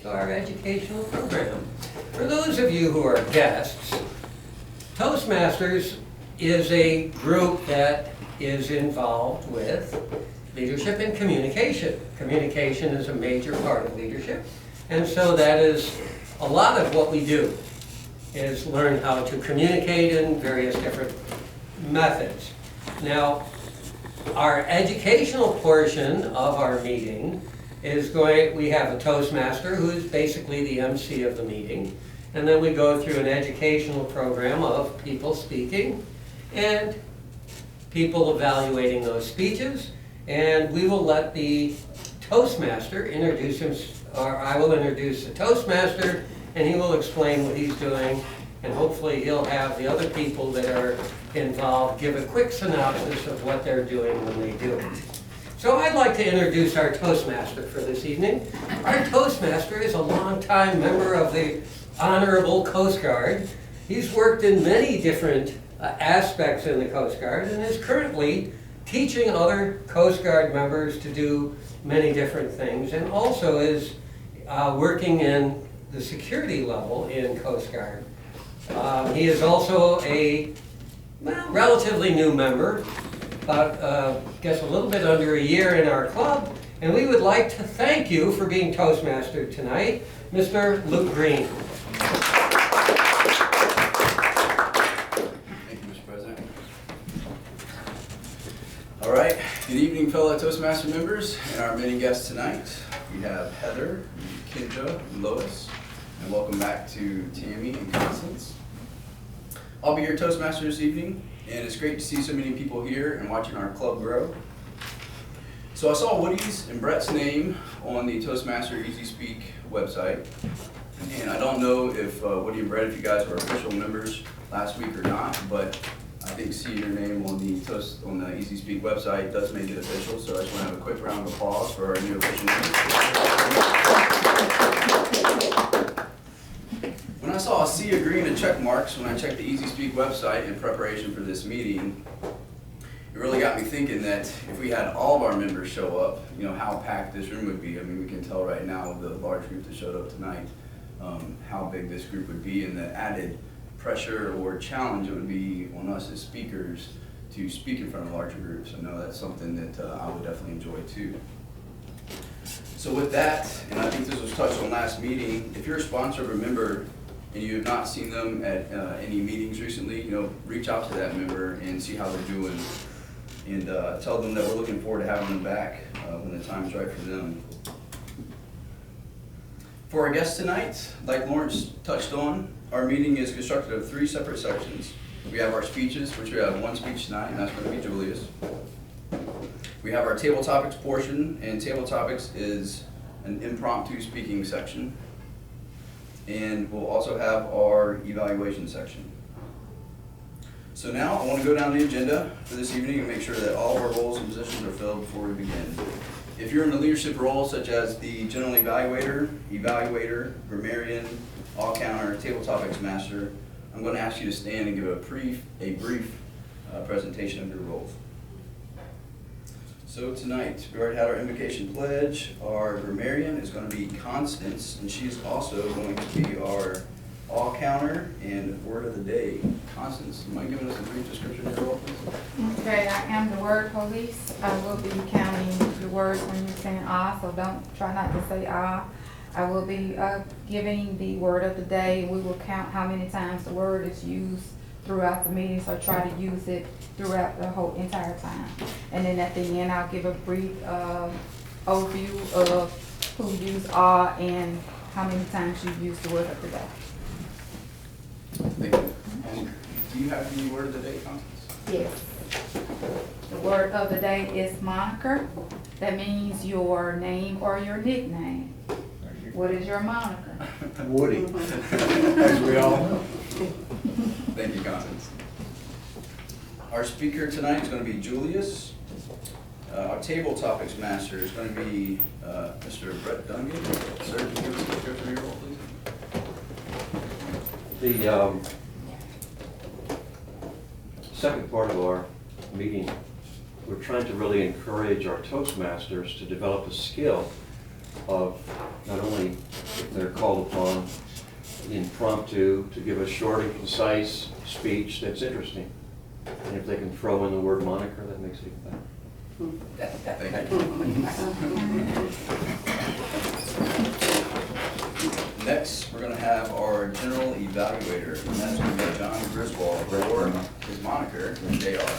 to our educational program. For those of you who are guests, Toastmasters is a group that is involved with leadership and communication. Communication is a major part of leadership, and so that is a lot of what we do, is learn how to communicate in various different methods. Now, our educational portion of our meeting is we have a Toastmaster who is basically the MC of the meeting, and then we go through an educational program of people speaking and people evaluating those speeches, and we will let the Toastmaster introduce him, or I will introduce the Toastmaster, and he will explain what he's doing, and hopefully he'll have the other people that are involved give a quick synopsis of what they're doing when they do it. So I'd like to introduce our Toastmaster for this evening. Our Toastmaster is a longtime member of the Honorable Coast Guard. He's worked in many different aspects in the Coast Guard and is currently teaching other Coast Guard members to do many different things, and also is working in the security level in Coast Guard. He is also a relatively new member, about I guess a little bit under a year in our club, and we would like to thank you for being Toastmaster tonight, Mr. Luke Green. Thank you, Mr. President. All right, good evening, fellow Toastmaster members and our many guests tonight. We have Heather, Kendra, and Lois, and welcome back to Tammy and Constance. I'll be your Toastmaster this evening, and it's great to see so many people here and watching our club grow. So I saw Woody's and Brett's name on the Toastmaster Easy Speak website, and I don't know if Woody and Brett, if you guys were official members last week or not, but I think seeing your name on the Easy Speak website does make it official, so I just want to have a quick round of applause for our new official members. When I saw a sea of green and check marks when I checked the Easy Speak website in preparation for this meeting, it really got me thinking that if we had all of our members show up, you know, how packed this room would be. I mean, we can tell right now with the large group that showed up tonight how big this group would be, and the added pressure or challenge it would be on us as speakers to speak in front of larger groups. I know that's something that I would definitely enjoy too. So with that, and I think this was touched on last meeting, if you're a sponsor of a member and you have not seen them at any meetings recently, you know, reach out to that member and see how they're doing, and tell them that we're looking forward to having them back when the time's right for them. For our guests tonight, like Lawrence touched on, our meeting is constructed of 3 separate sections. We have our speeches, which we have 1 speech tonight, and that's going to be Julius. We have our table topics portion, and table topics is an impromptu speaking section. And we'll also have our evaluation section. So now I want to go down the agenda for this evening and make sure that all of our roles and positions are filled before we begin. If you're in a leadership role such as the general evaluator, grammarian, all-counter, table topics master, I'm going to ask you to stand and give a brief presentation of your roles. So tonight, we already had our invocation pledge. Our grammarian is going to be Constance, and she's also going to be our all-counter and word of the day. Constance, you mind giving us a brief description of your role, please? Okay, I am the word police. I will be counting the words when you're saying ah, so try not to say ah. I will be giving the word of the day. We will count how many times the word is used throughout the meeting, so try to use it throughout the whole entire time. And then at the end, I'll give a brief overview of who used ah and how many times you used the word of the day. Thank you. And do you have the word of the day, Constance? Yes. The word of the day is moniker. That means your name or your nickname. What is your moniker? Woody, as we all know. Thank you, Constance. Our speaker tonight is going to be Julius. Our table topics master is going to be Mr. Brett Dungan. Sir, can you give us a description of your role, please? The second part of our meeting, we're trying to really encourage our Toastmasters to develop a skill of not only if they're called upon impromptu to give a short and concise speech that's interesting. And if they can throw in the word moniker, that makes it even better. Thank you. Next, we're gonna have our general evaluator, and that's gonna be John Griswold, or his moniker, JR.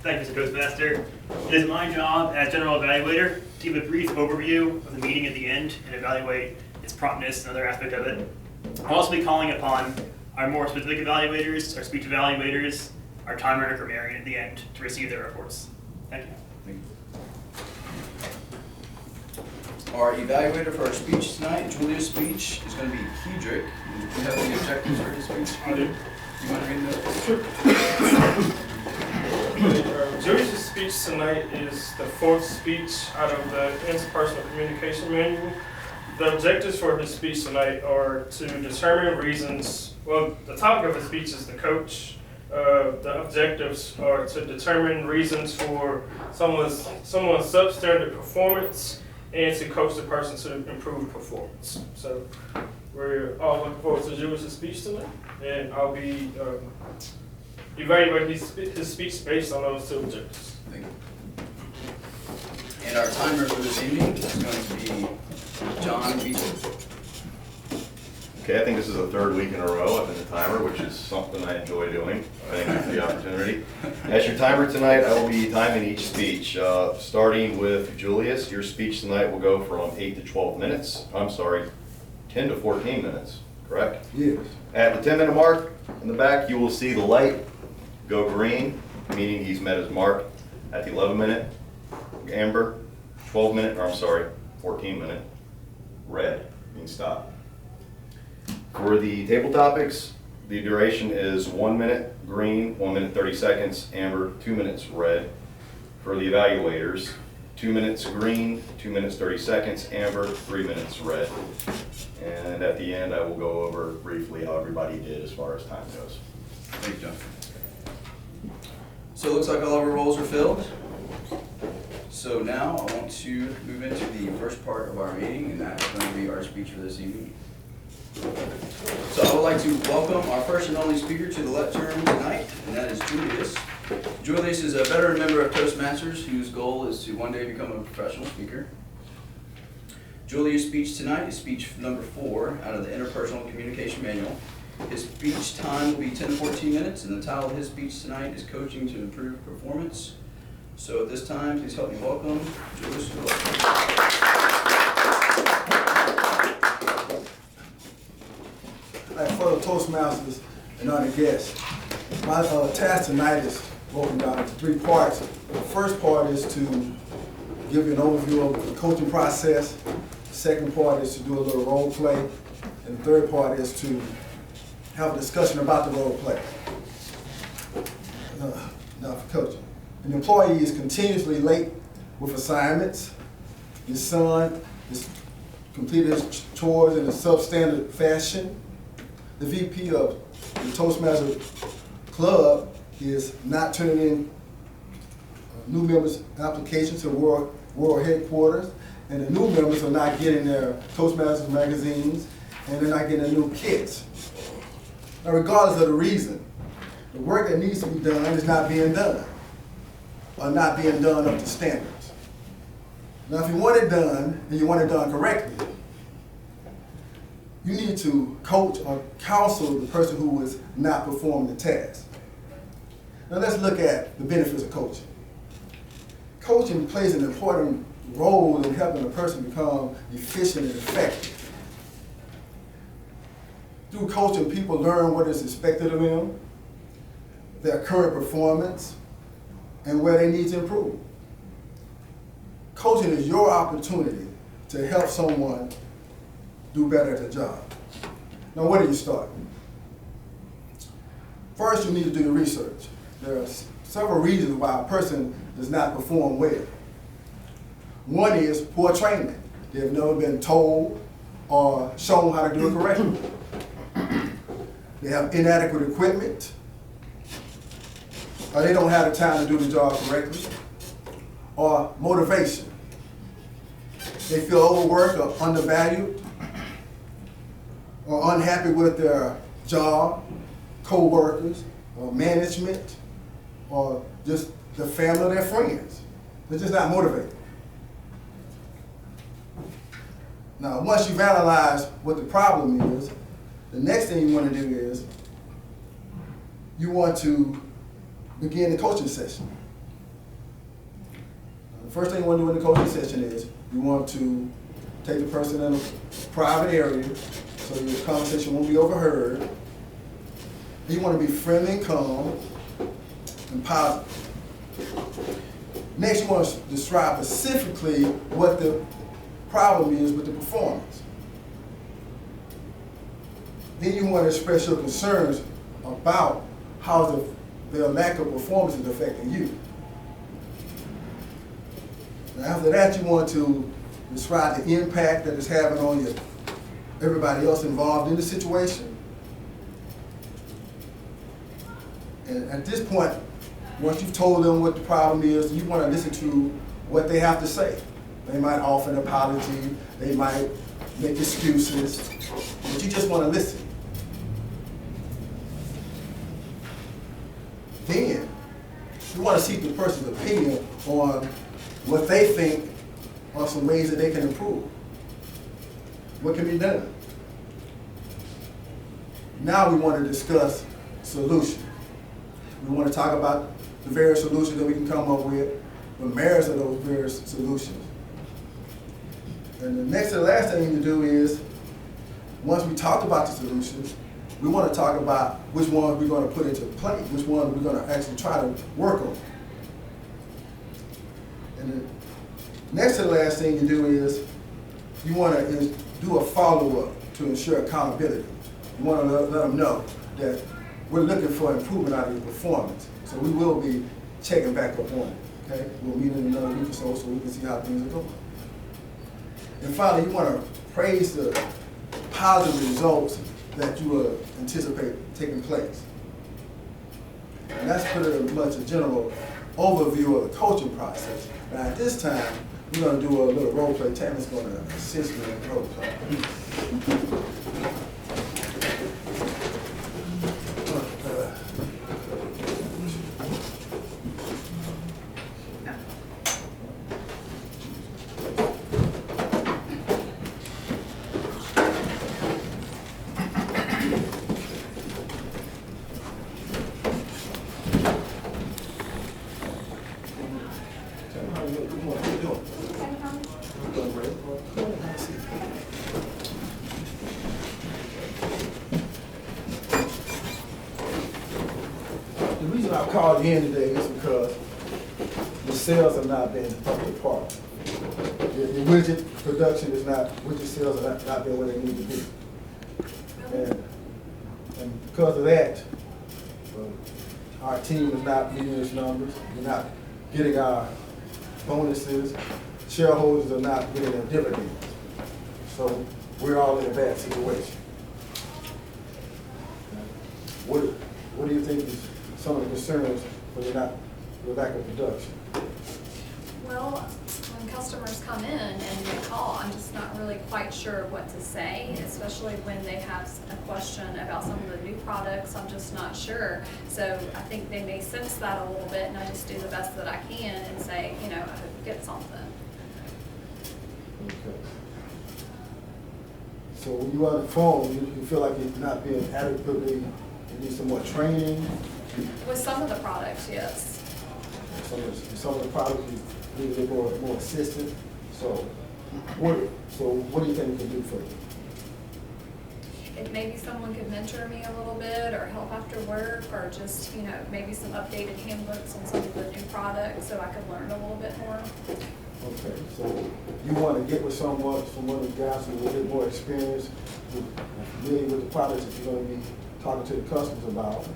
Thank you, Mr. Toastmaster. It is my job as General Evaluator to give a brief overview of the meeting at the end and evaluate its promptness and other aspect of it. I'll also be calling upon our more specific evaluators, our speech evaluators, our timer and our grammarian at the end to receive their reports. Thank you. Thank you. Our evaluator for our speech tonight, Julius' speech, is gonna be Kedrick. Do you have any objectives for his speech? I do. You wanna read those? Julius' speech tonight is the fourth speech out of the interpersonal communication manual. The objectives for his speech tonight are to determine reasons. Well, the topic of his speech is the coach. The objectives are to determine reasons for someone's substandard performance and to coach the person to improve performance. So we're all looking forward to Julius' speech tonight, and I'll be evaluating his speech based on those two objectives. Thank you. And our timer for this evening is going to be John Beecham. Okay, I think this is the third week in a row I've been the timer, which is something I enjoy doing. Thank you for the opportunity. As your timer tonight, I will be timing each speech. Starting with Julius, your speech tonight will go from 8 to 12 minutes. I'm sorry, 10 to 14 minutes, correct? Yes. At the 10-minute mark in the back, you will see the light go green, meaning he's met his mark. At the 11-minute, amber, 14-minute, red, means stop. For the table topics, the duration is 1 minute green, 1 minute 30 seconds, amber, 2 minutes red. For the evaluators, 2 minutes green, 2 minutes 30 seconds, amber, 3 minutes red. And at the end, I will go over briefly how everybody did as far as time goes. Thank you, John. So it looks like all of our roles are filled. So now I want to move into the first part of our meeting, and that's going to be our speech for this evening. So I would like to welcome our first and only speaker to the lectern tonight, and that is Julius. Julius is a veteran member of Toastmasters whose goal is to one day become a professional speaker. Julius' speech tonight is speech number 4 out of the Interpersonal Communication Manual. His speech time will be 10 to 14 minutes, and the title of his speech tonight is Coaching to Improve Performance. So at this time, please help me welcome Julius. For the Toastmasters and other guests, my task tonight is broken down into 3 parts. The first part is to give you an overview of the coaching process. The second part is to do a little role play. And the third part is to have a discussion about the role play. Now for coaching. An employee is continuously late with assignments. His son has completed his chores in a substandard fashion. The VP of the Toastmasters Club is not turning in new members' applications to world headquarters, and the new members are not getting their Toastmasters magazines, and they're not getting their new kits. Now, regardless of the reason, the work that needs to be done is not being done, or not being done up to standards. Now, if you want it done, and you want it done correctly, you need to coach or counsel the person who is not performing the task. Now let's look at the benefits of coaching. Coaching plays an important role in helping a person become efficient and effective. Through coaching, people learn what is expected of them, their current performance, and where they need to improve. Coaching is your opportunity to help someone do better at the job. Now, where do you start? First, you need to do your research. There are several reasons why a person does not perform well. One is poor training. They've never been told or shown how to do it correctly. They have inadequate equipment, or they don't have the time to do the job correctly, or motivation. they feel overworked or undervalued, or unhappy with their job, co-workers, or management, or just the family or their friends. They're just not motivated. Now, once you've analyzed what the problem is, the next thing you want to do is you want to begin the coaching session. Now, the first thing you want to do in the coaching session is you want to take the person in a private area so your conversation won't be overheard. You want to be friendly and calm and positive. Next, you want to describe specifically what the problem is with the performance. Then you want to express your concerns about how their lack of performance is affecting you. Now, after that, you want to describe the impact that it's having on everybody else involved in the situation. And at this point, once you've told them what the problem is, you want to listen to what they have to say. They might offer an apology, they might make excuses, but you just want to listen. Then, you want to seek the person's opinion on what they think are some ways that they can improve. What can be done? Now we want to discuss solutions. We want to talk about the various solutions that we can come up with, the merits of those various solutions. And the next and last thing to do is, once we talk about the solutions, we want to talk about which ones we're going to put into play, which ones we're going to actually try to work on. And the next and last thing you do is, you want to do a follow-up to ensure accountability. You want to let them know that we're looking for improvement out of your performance. So we will be checking back up on it, okay? We'll meet in another week or so we can see how things are going. And finally, you want to praise the positive results that you anticipate taking place. And that's pretty much a general overview of the coaching process. Now at this time, we're going to do a little role play. Tammy's going to assist me in the role play. The reason I called you in today is because the sales have not been up to par. The widget production is not, widget sales are not been where they need to be. And because of that, our team is not meeting its numbers. We're not getting our bonuses. Shareholders are not getting their dividends. So we're all in a bad situation. What do you think is some of the concerns for the lack of production? Well, when customers come in and they call, I'm just not really quite sure what to say, especially when they have a question about some of the new products. I'm just not sure. So I think they may sense that a little bit, and I just do the best that I can and say, you know, I hope you get something. Okay. So when you're on the phone, you feel like you're not being adequately, you need some more training? With some of the products, yes. Some of the products you need a little more assistance. So what do you think we can do for you? If maybe someone could mentor me a little bit or help after work, or just, you know, maybe some updated handbooks on some of the new products so I could learn a little bit more. Okay, so you want to get with someone of the guys who will get more experience, familiar with the products that you're going to be talking to the customers about.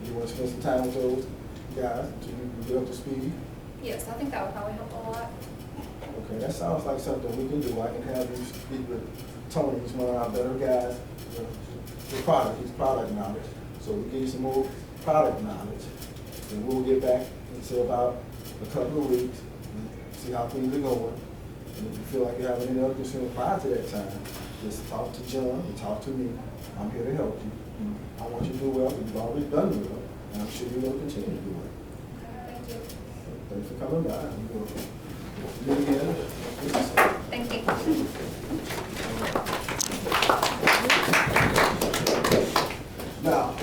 You want to spend some time with those guys until you can get up to speed? Yes, I think that would probably help a lot. Okay, that sounds like something we can do. I can have you speak with Tony, who's one of our better guys, his product knowledge. So we'll give you some more product knowledge, and we'll get back in say about a couple of weeks and see how things are going. And if you feel like you have any other concern prior to that time, just talk to John and talk to me. I'm here to help you. I want you to do well, you've already done well, and I'm sure you're going to continue to do well. Thank you. Thanks for coming by. We'll do it again. Thank you. Now,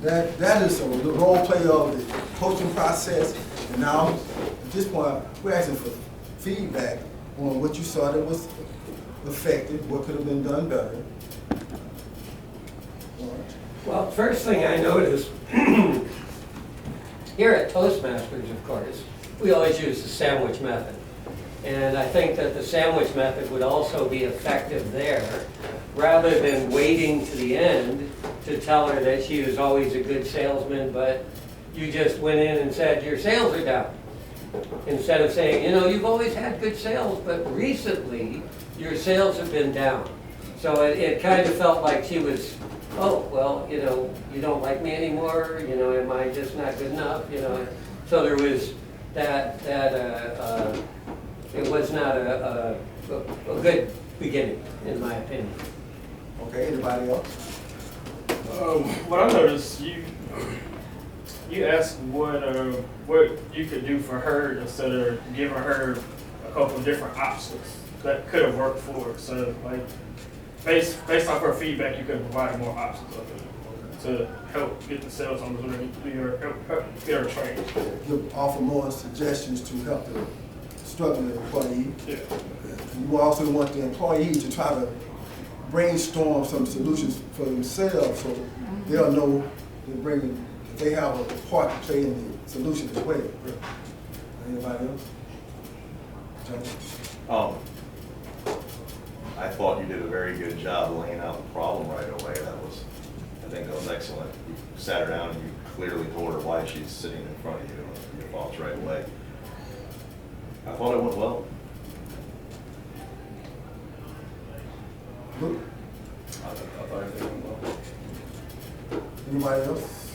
that is the role play of the coaching process. And now, at this point, we're asking for feedback on what you saw that was effective, what could have been done better. All right. Well, first thing I noticed, here at Toastmasters, of course, we always use the sandwich method. And I think that the sandwich method would also be effective there, rather than waiting to the end to tell her that she was always a good salesman, but you just went in and said, your sales are down. Instead of saying, you know, you've always had good sales, but recently your sales have been down. So it kind of felt like she was, oh, well, you know, you don't like me anymore, you know, am I just not good enough, you know? So there was it was not a good beginning, in my opinion. Okay, anybody else? What I noticed, you asked what you could do for her instead of giving her a couple of different options that could have worked for her. So, like, based off her feedback, you could have provided more options of it to help get the sales numbers where they need to be or help get her trained. You offer more suggestions to help the struggling employee. Yeah. You also want the employee to try to brainstorm some solutions for themselves so they'll know they have a part to play in the solution as well. Anybody else? John? I thought you did a very good job laying out the problem right away. I think that was excellent. You sat her down and you clearly told her why she's sitting in front of you and your thoughts right away. I thought it went well. Luke? I thought everything went well. Anybody else?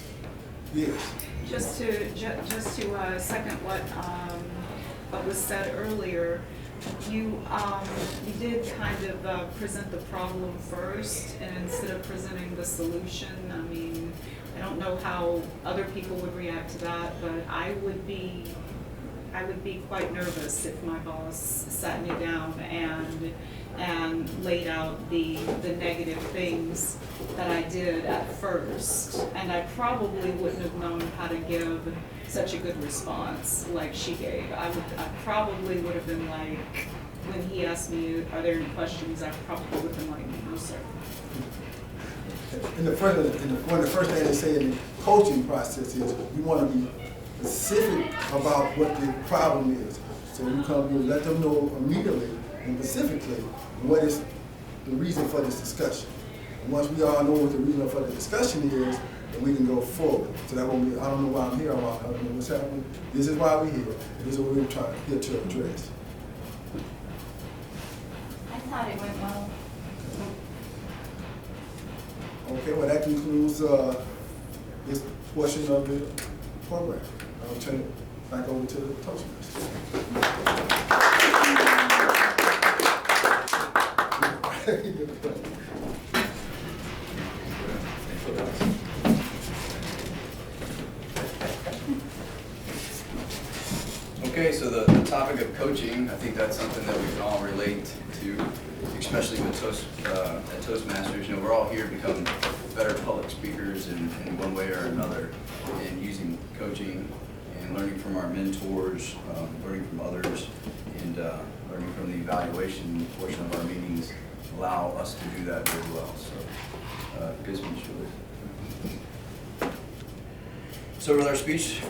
Yes. Just to second what was said earlier, you did kind of present the problem first, and instead of presenting the solution. I mean, I don't know how other people would react to that, but I would be quite nervous if my boss sat me down and laid out the negative things that I did at first, and I probably wouldn't have known how to give such a good response like she gave. I probably would have been like, when he asked me, are there any questions, I probably would have been like, no, sir. One of the first things they say in the coaching process is you want to be specific about what the problem is. So you let them know immediately and specifically what is the reason for this discussion. And once we all know what the reason for the discussion is, then we can go forward. So that won't be, I don't know why I'm here, I don't know what's happening. This is why we're here. This is what we're here to address. I thought it went well. Okay, well that concludes this portion of the program. I'll turn it back over to the Toastmasters. Okay, so the topic of coaching, I think that's something that we can all relate to, especially with at Toastmasters. You know, we're all here to become better public speakers in one way or another, and using coaching and learning from our mentors, learning from others, and learning from the evaluation portion of our meetings allow us to do that very well. So, good speech, Julius. So with our speech for